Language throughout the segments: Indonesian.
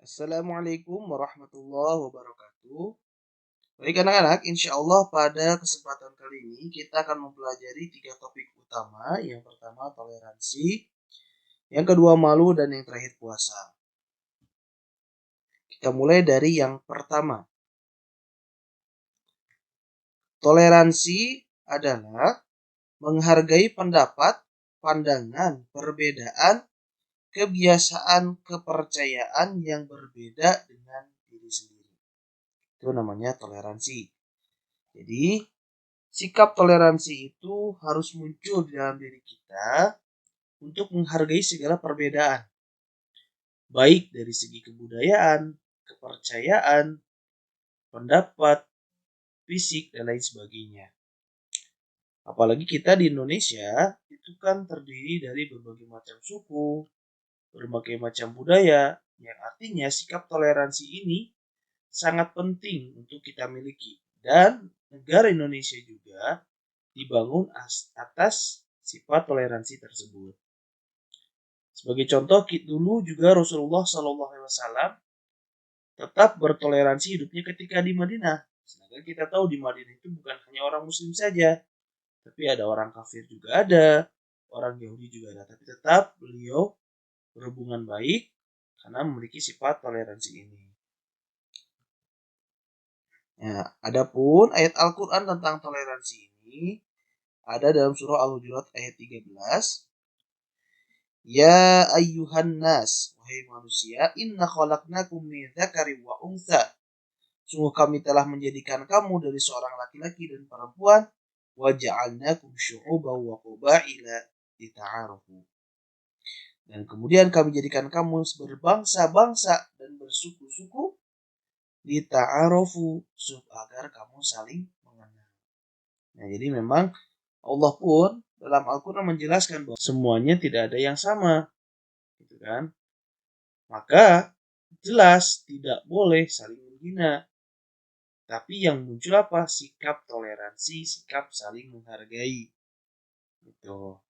Assalamualaikum warahmatullahi wabarakatuh. Baik anak-anak, insya Allah pada kesempatan kali ini kita akan mempelajari 3 topik utama. Yang pertama toleransi, yang kedua malu, dan yang terakhir puasa. Kita mulai dari yang pertama. Toleransi adalah menghargai pendapat, pandangan, perbedaan, kebiasaan, kepercayaan yang berbeda dengan diri sendiri. Itu namanya toleransi. Jadi, sikap toleransi itu harus muncul di dalam diri kita untuk menghargai segala perbedaan. Baik dari segi kebudayaan, kepercayaan, pendapat, fisik, dan lain sebagainya. Apalagi kita di Indonesia, itu kan terdiri dari berbagai macam suku, berbagai macam budaya, yang artinya sikap toleransi ini sangat penting untuk kita miliki. Dan negara Indonesia juga dibangun atas sifat toleransi tersebut. Sebagai contoh, dulu juga Rasulullah SAW tetap bertoleransi hidupnya ketika di Madinah. Sedangkan kita tahu di Madinah itu bukan hanya orang Muslim saja, tapi ada orang kafir juga ada, orang Yahudi juga ada. Tapi tetap beliau berhubungan baik karena memiliki sifat toleransi ini. Ya, adapun ayat Al-Quran tentang toleransi ini ada dalam surah Al-Hujurat ayat 13. Ya ayyuhan nas, wahai manusia, inna khalaqnakum min dzakarin wa untha. Sungguh kami telah menjadikan kamu dari seorang laki-laki dan perempuan, wa ja'alnakum syu'uban wa qabaila lita'arafu. Dan kemudian kami jadikan kamu berbangsa-bangsa dan bersuku-suku, lita'arafu, agar kamu saling mengenal. Nah, jadi memang Allah pun dalam Al-Quran menjelaskan bahwa semuanya tidak ada yang sama, gitu kan? Maka jelas tidak boleh saling menghina. Tapi yang muncul apa? Sikap toleransi, sikap saling menghargai. Gitu.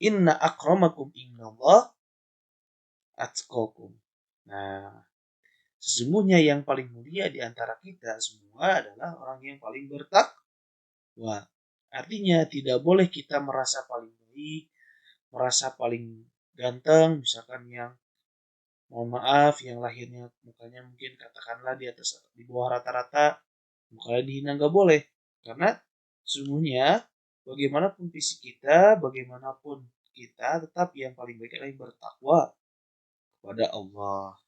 Inna akramakum innallaha atqakum. Nah, sesungguhnya yang paling mulia di antara kita semua adalah orang yang paling bertakwa. Artinya tidak boleh kita merasa paling baik, merasa paling ganteng, misalkan yang mohon maaf yang lahirnya mukanya mungkin katakanlah di bawah rata-rata, mukanya dihina, nggak boleh. Karena sesungguhnya bagaimanapun fisik kita, bagaimanapun kita, tetap yang paling baik adalah yang bertakwa kepada Allah.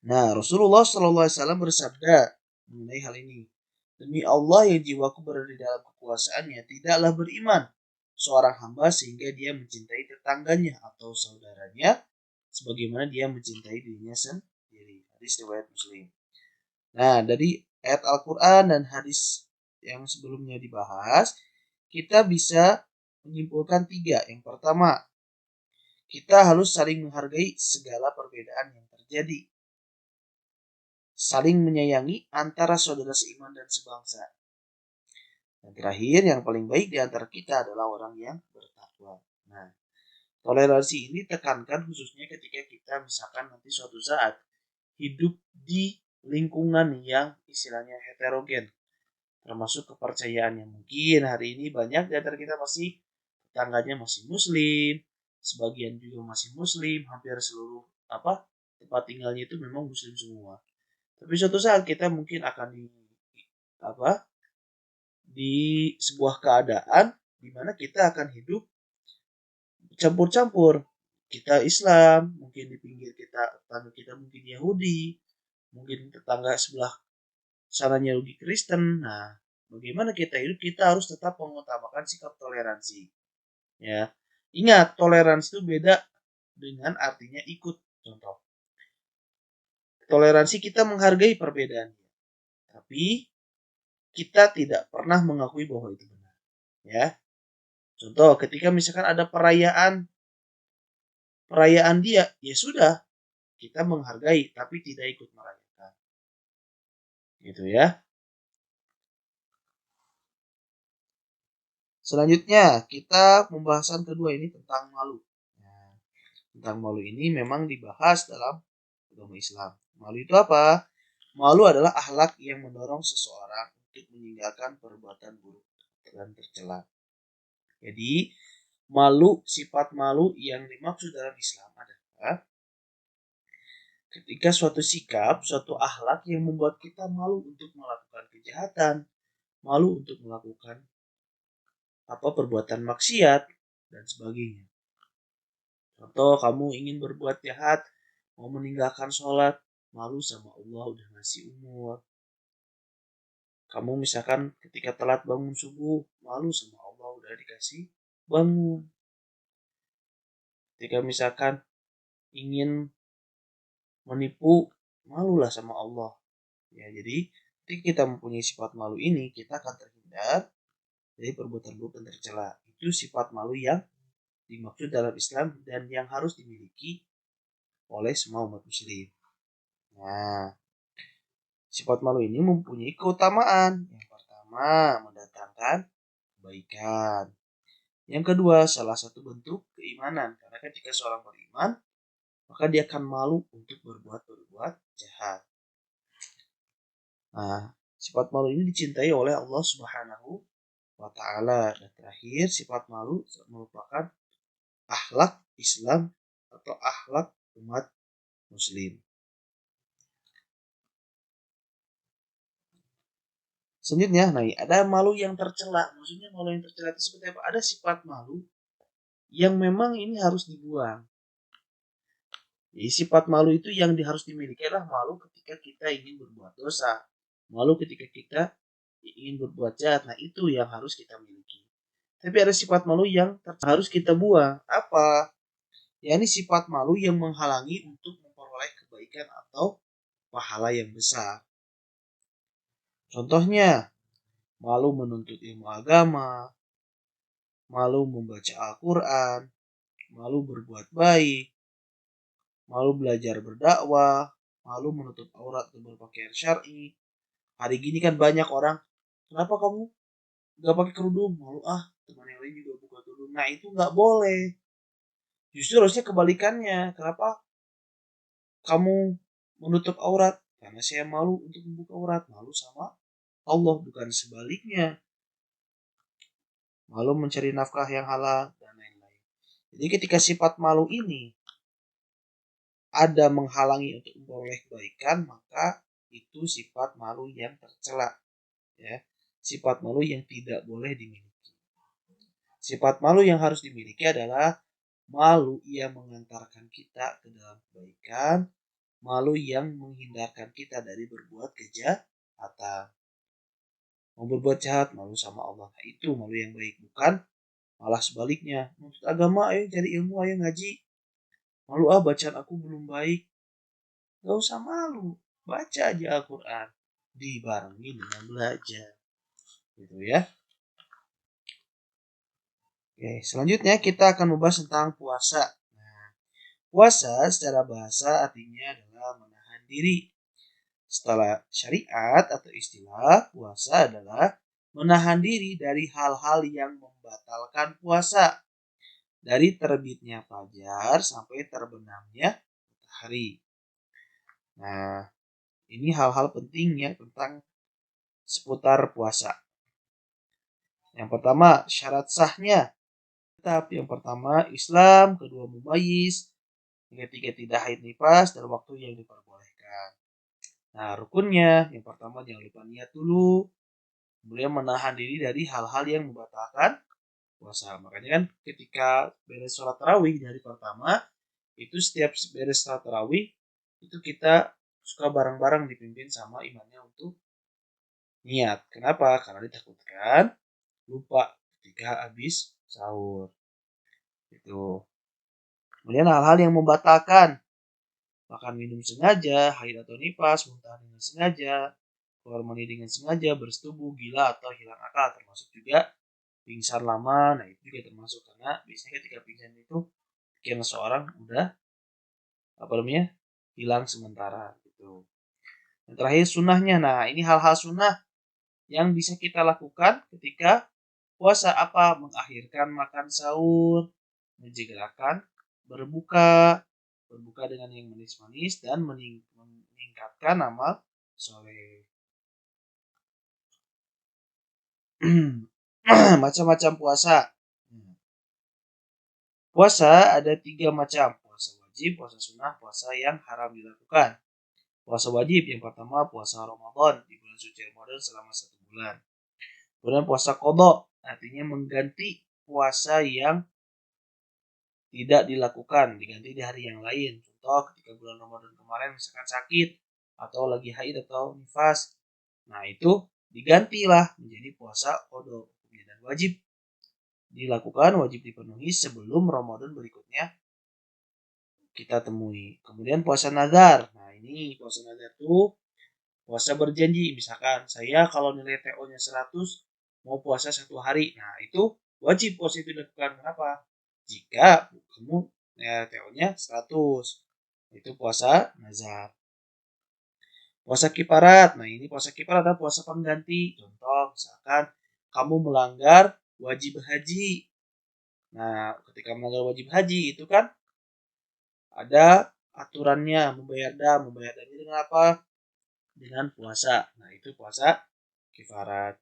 Nah, Rasulullah SAW bersabda mengenai hal ini. Demi Allah yang jiwaku berada di dalam kekuasaannya, tidaklah beriman seorang hamba sehingga dia mencintai tetangganya atau saudaranya sebagaimana dia mencintai dirinya sendiri. Hadis riwayat Muslim. Nah, dari ayat Al-Quran dan hadis yang sebelumnya dibahas, kita bisa menyimpulkan 3. Yang pertama, kita harus saling menghargai segala perbedaan yang terjadi. Saling menyayangi antara saudara seiman dan sebangsa. Dan terakhir, yang paling baik di antara kita adalah orang yang bertakwa. Nah, toleransi ini tekankan khususnya ketika kita misalkan nanti suatu saat hidup di lingkungan yang istilahnya heterogen, termasuk kepercayaan yang mungkin hari ini banyak di antara kita masih tetangganya masih muslim, sebagian juga masih muslim, hampir seluruh tempat tinggalnya itu memang muslim semua. Tapi suatu saat kita mungkin akan di sebuah keadaan di mana kita akan hidup campur-campur. Kita Islam, mungkin di pinggir tetangga kita mungkin Yahudi, mungkin tetangga sebelah sananya lagi Kristen. Nah, bagaimana kita hidup? Kita harus tetap mengutamakan sikap toleransi. Ya, ingat toleransi itu beda dengan artinya ikut. Contoh, toleransi kita menghargai perbedaan, tapi kita tidak pernah mengakui bahwa itu benar. Ya, contoh ketika misalkan ada perayaan dia, ya sudah kita menghargai tapi tidak ikut merayakan. Gitu ya. Selanjutnya kita pembahasan kedua ini tentang malu. Nah, tentang malu ini memang dibahas dalam agama Islam. Malu itu apa? Malu adalah akhlak yang mendorong seseorang untuk meninggalkan perbuatan buruk dan tercela. Jadi, sifat malu yang dimaksud dalam Islam adalah ketika suatu sikap, suatu akhlak yang membuat kita malu untuk melakukan kejahatan, malu untuk melakukan perbuatan maksiat dan sebagainya. Contoh, kamu ingin berbuat jahat, mau meninggalkan sholat, malu sama Allah udah ngasih umur. Kamu misalkan ketika telat bangun subuh, malu sama Allah udah dikasih bangun. Ketika misalkan ingin menipu, malulah sama Allah. Ya, jadi ketika kita mempunyai sifat malu ini, kita akan terhindar dari perbuatan buruk dan tercela. Itu sifat malu yang dimaksud dalam Islam dan yang harus dimiliki oleh semua umat muslim. Nah, sifat malu ini mempunyai keutamaan. Yang pertama, mendatangkan kebaikan. Yang kedua, salah satu bentuk keimanan. Karena ketika seorang beriman, maka dia akan malu untuk berbuat jahat. Nah, sifat malu ini dicintai oleh Allah Subhanahu wa Ta'ala. Dan terakhir, sifat malu merupakan akhlak Islam atau akhlak umat muslim. Selanjutnya, ada malu yang tercela. Maksudnya malu yang tercela itu seperti apa? Ada sifat malu yang memang ini harus dibuang. Jadi sifat malu itu yang harus dimiliki adalah malu ketika kita ingin berbuat dosa. Malu ketika kita ingin berbuat jahat. Nah, itu yang harus kita miliki. Tapi ada sifat malu yang harus kita buang. Apa? Ya, ini sifat malu yang menghalangi untuk memperoleh kebaikan atau pahala yang besar. Contohnya, malu menuntut ilmu agama, malu membaca Al-Quran, malu berbuat baik, malu belajar berdakwah, malu menutup aurat dan berpakaian syar'i. Hari gini kan banyak orang, kenapa kamu gak pakai kerudung? Malu teman yang lain juga buka kerudung. Nah, itu gak boleh. Justru harusnya kebalikannya. Kenapa kamu menutup aurat? Karena saya malu untuk membuka aurat. Malu sama Allah, bukan sebaliknya. Malu mencari nafkah yang halal dan lain-lain. Jadi ketika sifat malu ini ada menghalangi untuk memperoleh kebaikan, maka itu sifat malu yang tercela. Ya, sifat malu yang tidak boleh dimiliki. Sifat malu yang harus dimiliki adalah malu yang mengantarkan kita ke dalam kebaikan, malu yang menghindarkan kita dari berbuat kejahatan. Mau berbuat jahat, malu sama Allah. Nah, itu malu yang baik, bukan malah sebaliknya. Menurut agama, ayo cari ilmu, ayo ngaji. Malu bacaan aku belum baik. Gak usah malu, baca aja Al-Quran. Dibarengi dengan belajar. Gitu ya. Oke, selanjutnya kita akan membahas tentang puasa. Nah, puasa secara bahasa artinya adalah menahan diri. Setelah syariat atau istilah, puasa adalah menahan diri dari hal-hal yang membatalkan puasa. Dari terbitnya fajar sampai terbenamnya matahari. Nah, ini hal-hal penting ya tentang seputar puasa. Yang pertama, syarat sahnya. Tahap yang pertama, Islam. Kedua, mumayyiz. Yang ketiga, tidak haid nifas dan waktu yang diperbolehkan. Nah, rukunnya, yang pertama jangan lupa niat dulu. Kemudian menahan diri dari hal-hal yang membatalkan puasa. Makanya kan ketika beres sholat tarawih dari pertama, itu setiap beres sholat tarawih, itu kita suka bareng-bareng dipimpin sama imamnya untuk niat. Kenapa? Karena ditakutkan lupa ketika habis sahur. Itu. Kemudian hal-hal yang membatalkan, makan minum sengaja, haid atau nifas, muntah dengan sengaja, keluar mani dengan sengaja, bersetubuh, gila atau hilang akal, termasuk juga pingsan lama. Nah, itu juga termasuk, karena biasanya ketika pingsan itu pikiran seorang udah hilang sementara gitu. Dan terakhir sunnahnya. Nah, ini hal-hal sunnah yang bisa kita lakukan ketika puasa. Mengakhirkan makan sahur, menjegerakan berbuka, berbuka dengan yang manis-manis, dan meningkatkan amal soleh. Macam-macam puasa. Puasa ada 3 macam. Puasa wajib, puasa sunnah, puasa yang haram dilakukan. Puasa wajib yang pertama puasa Ramadan di bulan suci Ramadan selama 1 bulan. Kemudian puasa qadha, artinya mengganti puasa yang tidak dilakukan, diganti di hari yang lain. Contoh ketika bulan Ramadan kemarin misalkan sakit atau lagi haid atau nifas. Nah, itu digantilah menjadi puasa qadha. Dan wajib dilakukan, wajib dipenuhi sebelum Ramadan berikutnya kita temui. Kemudian puasa nazar. Nah, ini puasa nazar itu puasa berjanji. Misalkan saya kalau nilai TO-nya 100 mau puasa 1 hari. Nah, itu wajib puasa itu dilakukan. Kenapa? Jika kamu TO-nya 100. Itu puasa nazar. Puasa kifarat. Nah, ini puasa kifarat adalah puasa pengganti. Contoh, misalkan kamu melanggar wajib haji. Nah, ketika melanggar wajib haji itu kan ada aturannya, membayar dam ini dengan apa? Dengan puasa. Nah, itu puasa kifarat.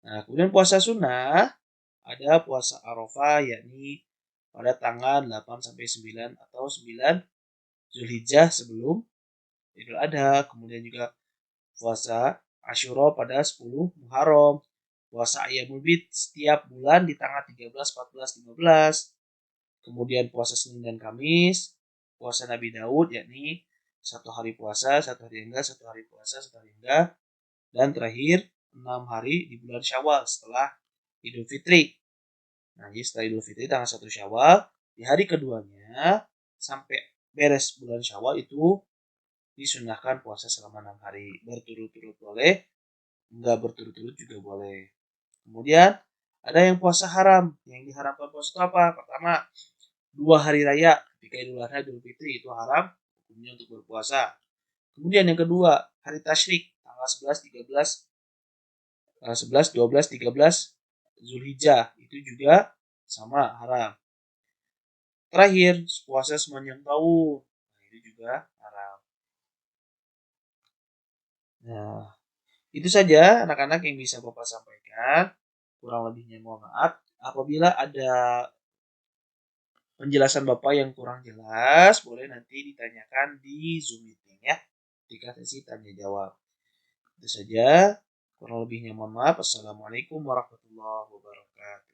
Nah, kemudian puasa sunnah ada puasa Arafah, yakni pada tanggal 8 sampai 9 atau 9 Zulhijjah sebelum Idul Adha. Kemudian juga puasa Asyura pada 10 Muharram. Puasa Ayyamul Bid setiap bulan di tanggal 13, 14, 15. Kemudian puasa Senin dan Kamis. Puasa Nabi Daud, yakni 1 hari puasa, 1 hari enggak, 1 hari puasa, 1 hari enggak. Dan terakhir 6 hari di bulan Syawal setelah Idul Fitri. Nah, jadi setelah Idul Fitri tanggal 1 Syawal, di hari keduanya sampai beres bulan Syawal itu disunahkan puasa selama 6 hari. Berturut-turut boleh, enggak berturut-turut juga boleh. Kemudian ada yang puasa haram. Yang diharamkan puasa itu apa? Pertama, 2 hari raya ketika Idul Adha, Idul Fitri itu haram hukumnya untuk berpuasa. Kemudian yang kedua, hari tasyrik tanggal 11, 13, 11, 12, 13 Zulhijjah itu juga sama haram. Terakhir, puasa sepanjang tahun. Nah, itu juga haram. Nah, itu saja anak-anak yang bisa Bapak sampaikan. Kurang lebihnya mohon maaf. Apabila ada penjelasan Bapak yang kurang jelas, boleh nanti ditanyakan di Zoom meeting ya. Ketika sesi tanya jawab. Itu saja. Kurang lebihnya mohon maaf. Assalamualaikum warahmatullahi wabarakatuh.